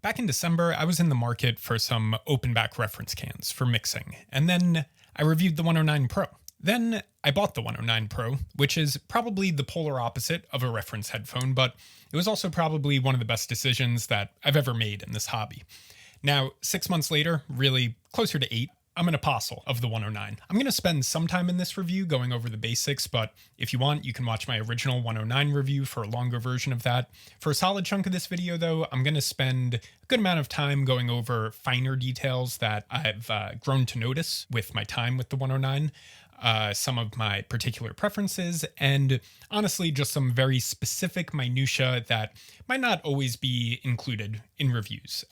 Back in December, I was in the market for some open back reference cans for mixing, and then I reviewed the 109 Pro. Then I bought the 109 Pro, which is probably the polar opposite of a reference headphone, but it was also probably one of the best decisions that I've ever made in this hobby. Now, 6 months later, really closer to 8, I'm an apostle of the 109. I'm going to spend some time in this review going over the basics, but if you want, you can watch my original 109 review for a longer version of that. For a solid chunk of this video, though, I'm going to spend a good amount of time going over finer details that I've grown to notice with my time with the 109. Some of my particular preferences, and honestly, just some very specific minutiae that might not always be included in reviews.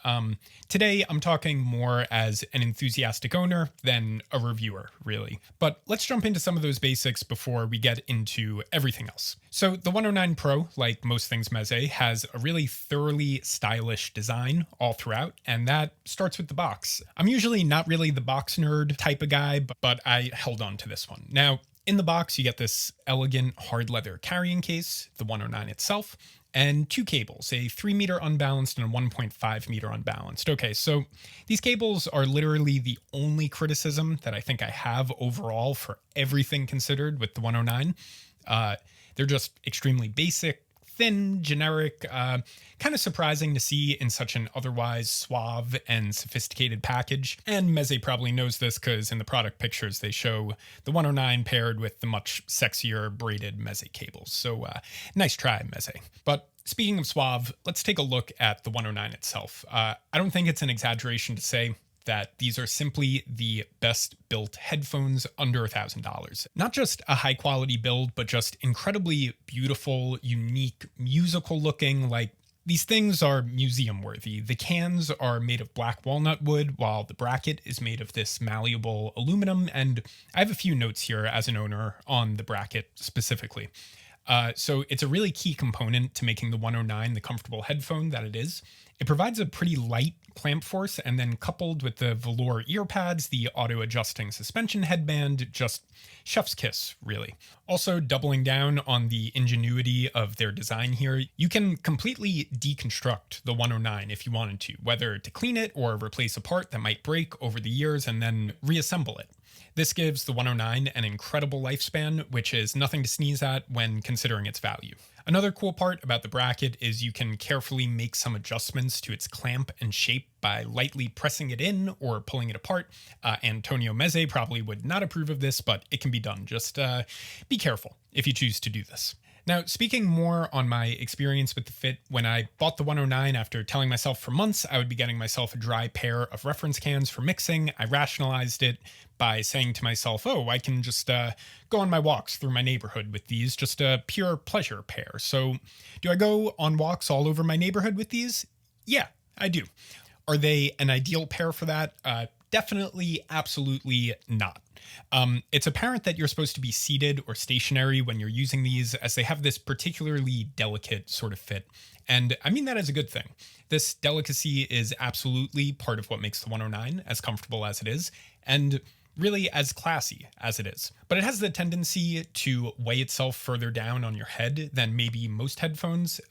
Today, I'm talking more as an enthusiastic owner than a reviewer, really. But let's jump into some of those basics before we get into everything else. So the 109 Pro, like most things Meze, has a really thoroughly stylish design all throughout, and that starts with the box. I'm usually not really the box nerd type of guy, but I held on to this one. Now, in the box, you get this elegant hard leather carrying case, the 109 itself, and two cables, a 3-meter unbalanced and a 1.5 meter unbalanced. Okay, so these cables are literally the only criticism that I think I have overall for everything considered with the 109. They're just extremely basic, thin, generic, kind of surprising to see in such an otherwise suave and sophisticated package. And Meze probably knows this because in the product pictures they show the 109 paired with the much sexier braided Meze cables. So nice try, Meze. But speaking of suave, let's take a look at the 109 itself. I don't think it's an exaggeration to say that these are simply the best built headphones under $1,000. Not just a high quality build, but just incredibly beautiful, unique, musical looking. Like, these things are museum worthy. The cans are made of black walnut wood, while the bracket is made of this malleable aluminum. And I have a few notes here as an owner on the bracket specifically. So it's a really key component to making the 109 the comfortable headphone that it is. It provides a pretty light clamp force, and then coupled with the velour ear pads, the auto-adjusting suspension headband, just chef's kiss, really. Also, doubling down on the ingenuity of their design here, you can completely deconstruct the 109 if you wanted to, whether to clean it or replace a part that might break over the years and then reassemble it. This gives the 109 an incredible lifespan, which is nothing to sneeze at when considering its value. Another cool part about the bracket is you can carefully make some adjustments to its clamp and shape by lightly pressing it in or pulling it apart. Antonio Meze probably would not approve of this, but it can be done. Just be careful if you choose to do this. Now, speaking more on my experience with the fit, when I bought the 109 after telling myself for months I would be getting myself a dry pair of reference cans for mixing, I rationalized it by saying to myself, oh, I can just go on my walks through my neighborhood with these, just a pure pleasure pair. So do I go on walks all over my neighborhood with these? Yeah, I do. Are they an ideal pair for that? Definitely, absolutely not. It's apparent that you're supposed to be seated or stationary when you're using these, as they have this particularly delicate sort of fit. And I mean that as a good thing. This delicacy is absolutely part of what makes the 109 as comfortable as it is, and really as classy as it is. But it has the tendency to weigh itself further down on your head than maybe most headphones,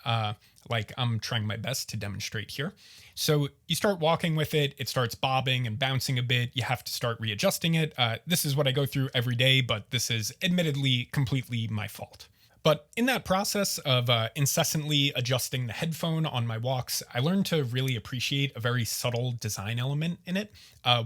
like I'm trying my best to demonstrate here. So you start walking with it, it starts bobbing and bouncing a bit, you have to start readjusting it. This is what I go through every day, but this is admittedly completely my fault. But in that process of incessantly adjusting the headphone on my walks, I learned to really appreciate a very subtle design element in it,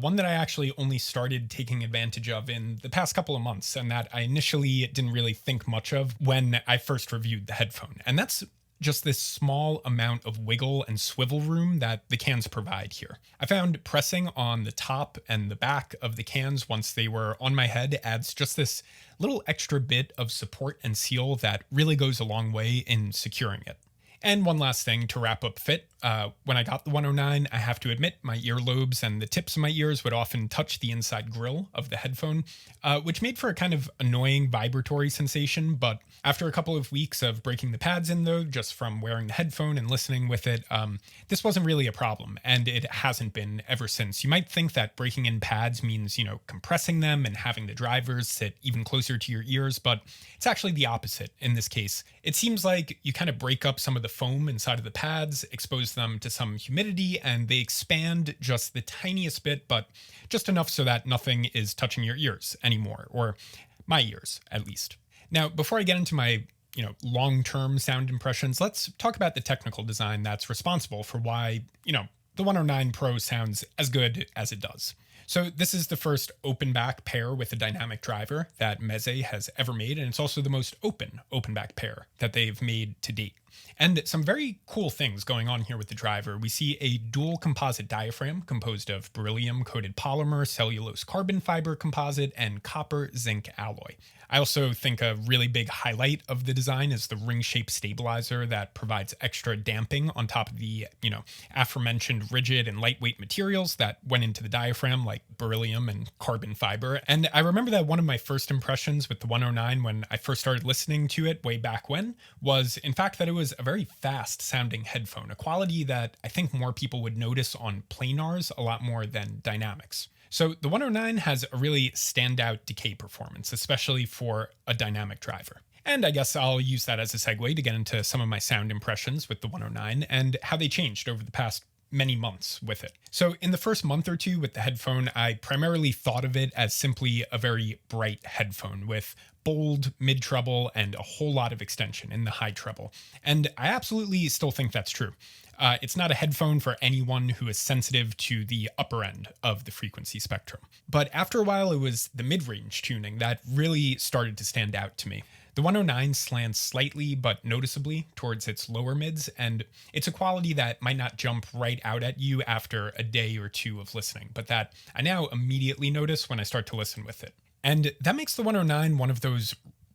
one that I actually only started taking advantage of in the past couple of months, and that I initially didn't really think much of when I first reviewed the headphone. And that's just this small amount of wiggle and swivel room that the cans provide here. I found pressing on the top and the back of the cans once they were on my head adds just this little extra bit of support and seal that really goes a long way in securing it. And one last thing to wrap up fit. When I got the 109, I have to admit my earlobes and the tips of my ears would often touch the inside grill of the headphone, which made for a kind of annoying vibratory sensation. But after a couple of weeks of breaking the pads in though, just from wearing the headphone and listening with it, this wasn't really a problem, and it hasn't been ever since. You might think that breaking in pads means, compressing them and having the drivers sit even closer to your ears, but it's actually the opposite in this case. It seems like you kind of break up some of the foam inside of the pads, expose expose them to some humidity and they expand just the tiniest bit, but just enough so that nothing is touching your ears anymore, or my ears at least. Now, before I get into my long-term sound impressions, let's talk about the technical design that's responsible for why, the 109 Pro sounds as good as it does. So this is the first open back pair with a dynamic driver that Meze has ever made, and it's also the most open back pair that they've made to date. And some very cool things going on here with the driver. We see a dual composite diaphragm composed of beryllium coated polymer, cellulose carbon fiber composite, and copper zinc alloy. I also think a really big highlight of the design is the ring-shaped stabilizer that provides extra damping on top of the, aforementioned rigid and lightweight materials that went into the diaphragm, like beryllium and carbon fiber. And I remember that one of my first impressions with the 109 when I first started listening to it way back when was, in fact, that it was a very fast-sounding headphone, a quality that I think more people would notice on planars a lot more than dynamics. So the 109 has a really standout decay performance, especially for a dynamic driver. And I guess I'll use that as a segue to get into some of my sound impressions with the 109 and how they changed over the past many months with it. So in the first month or two with the headphone, I primarily thought of it as simply a very bright headphone with bold mid-treble and a whole lot of extension in the high treble. And I absolutely still think that's true. It's not a headphone for anyone who is sensitive to the upper end of the frequency spectrum. But after a while, it was the mid-range tuning that really started to stand out to me. The 109 slants slightly but noticeably towards its lower mids, and it's a quality that might not jump right out at you after a day or two of listening, but that I now immediately notice when I start to listen with it. And that makes the 109 one of those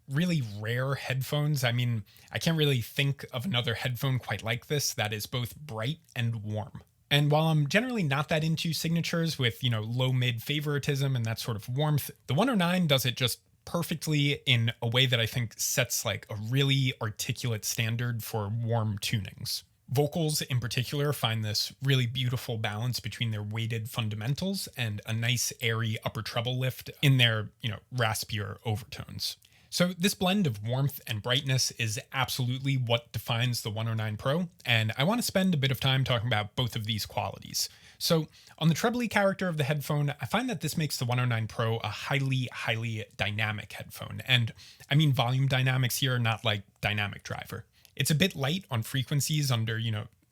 really rare headphones. I mean, I can't really think of another headphone quite like this that is both bright and warm. And while I'm generally not that into signatures with, low mid favoritism and that sort of warmth, the 109 does it just perfectly in a way that I think sets like a really articulate standard for warm tunings. Vocals in particular find this really beautiful balance between their weighted fundamentals and a nice airy upper treble lift in their, raspier overtones. So this blend of warmth and brightness is absolutely what defines the 109 Pro, and I want to spend a bit of time talking about both of these qualities. So on the trebly character of the headphone, I find that this makes the 109 Pro a highly, highly dynamic headphone. And I mean volume dynamics here, not like dynamic driver. It's a bit light on frequencies under,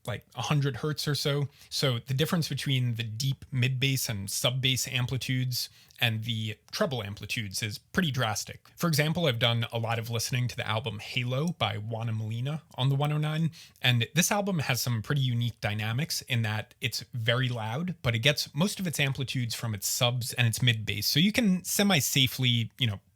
like 100 hertz or so. So the difference between the deep mid-bass and sub-bass amplitudes and the treble amplitudes is pretty drastic. For example, I've done a lot of listening to the album Halo by Juana Molina on the 109, and this album has some pretty unique dynamics in that it's very loud, but it gets most of its amplitudes from its subs and its mid-bass, so you can semi-safely,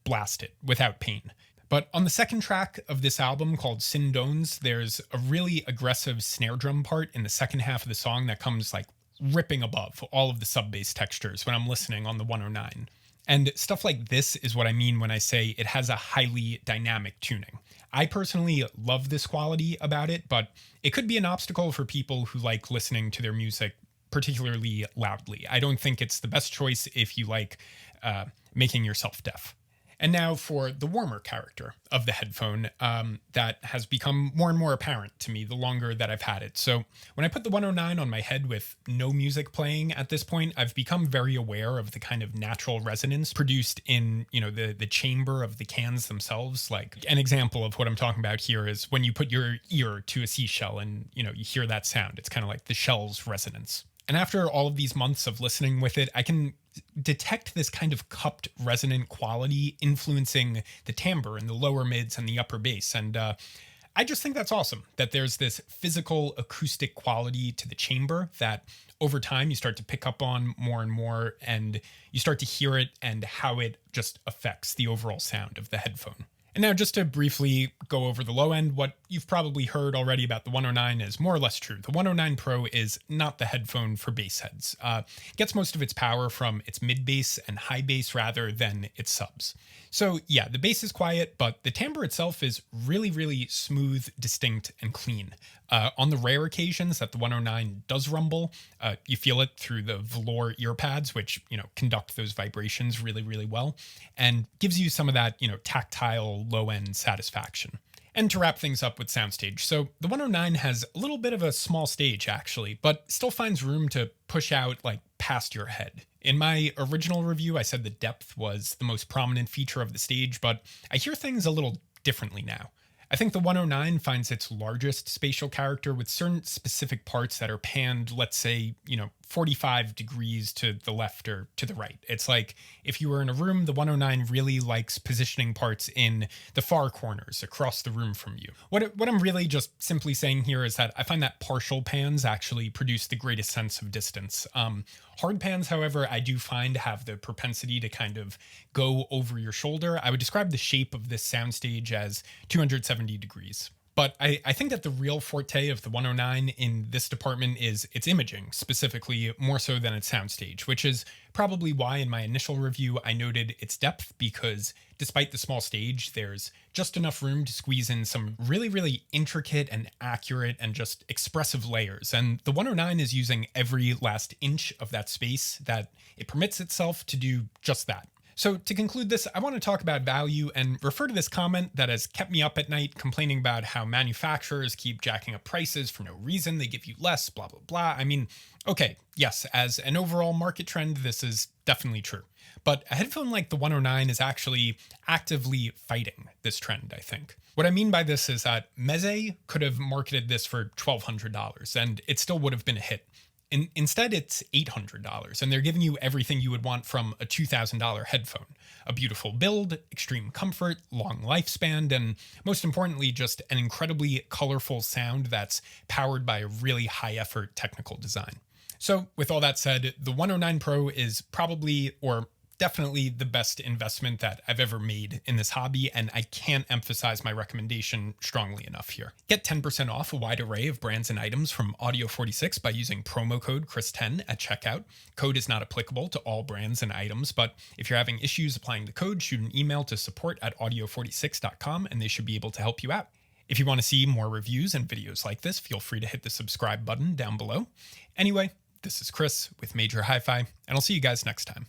blast it without pain. But on the second track of this album called Sindones, there's a really aggressive snare drum part in the second half of the song that comes like ripping above all of the sub-bass textures when I'm listening on the 109. And stuff like this is what I mean when I say it has a highly dynamic tuning. I personally love this quality about it, but it could be an obstacle for people who like listening to their music particularly loudly. I don't think it's the best choice if you like making yourself deaf. And now for the warmer character of the headphone that has become more and more apparent to me the longer that I've had it. So when I put the 109 on my head with no music playing at this point, I've become very aware of the kind of natural resonance produced in, the chamber of the cans themselves. Like an example of what I'm talking about here is when you put your ear to a seashell and, you hear that sound. It's kind of like the shell's resonance. And after all of these months of listening with it, I can detect this kind of cupped resonant quality influencing the timbre and the lower mids and the upper bass. And I just think that's awesome that there's this physical acoustic quality to the chamber that over time you start to pick up on more and more, and you start to hear it and how it just affects the overall sound of the headphone. And now just to briefly go over the low end, what you've probably heard already about the 109 is more or less true. The 109 Pro is not the headphone for bass heads. It gets most of its power from its mid-bass and high bass rather than its subs. So yeah, the bass is quiet, but the timbre itself is really, really smooth, distinct, and clean. On the rare occasions that the 109 does rumble, you feel it through the velour ear pads, which, conduct those vibrations really, really well, and gives you some of that, tactile low-end satisfaction. And to wrap things up with Soundstage, so the 109 has a little bit of a small stage actually, but still finds room to push out like past your head. In my original review, I said the depth was the most prominent feature of the stage, but I hear things a little differently now. I think the 109 finds its largest spatial character with certain specific parts that are panned, let's say, 45 degrees to the left or to the right. It's like if you were in a room, the 109 really likes positioning parts in the far corners across the room from you. What I'm really just simply saying here is that I find that partial pans actually produce the greatest sense of distance. Hard pans, however, I do find have the propensity to kind of go over your shoulder. I would describe the shape of this soundstage as 270 degrees. But I think that the real forte of the 109 in this department is its imaging, specifically more so than its soundstage, which is probably why in my initial review I noted its depth, because despite the small stage, there's just enough room to squeeze in some really, really intricate and accurate and just expressive layers. And the 109 is using every last inch of that space that it permits itself to do just that. So to conclude this, I want to talk about value and refer to this comment that has kept me up at night complaining about how manufacturers keep jacking up prices for no reason. They give you less, blah, blah, blah. I mean, okay, yes, as an overall market trend, this is definitely true. But a headphone like the 109 is actually actively fighting this trend, I think. What I mean by this is that Meze could have marketed this for $1,200 and it still would have been a hit. Instead, it's $800, and they're giving you everything you would want from a $2,000 headphone. A beautiful build, extreme comfort, long lifespan, and most importantly, just an incredibly colorful sound that's powered by a really high-effort technical design. So with all that said, the 109 Pro is probably, or definitely the best investment that I've ever made in this hobby, and I can't emphasize my recommendation strongly enough here. Get 10% off a wide array of brands and items from Audio 46 by using promo code Chris10 at checkout. Code is not applicable to all brands and items, but if you're having issues applying the code, shoot an email to support@audio46.com and they should be able to help you out. If you want to see more reviews and videos like this, feel free to hit the subscribe button down below. Anyway, this is Chris with Major Hi-Fi, and I'll see you guys next time.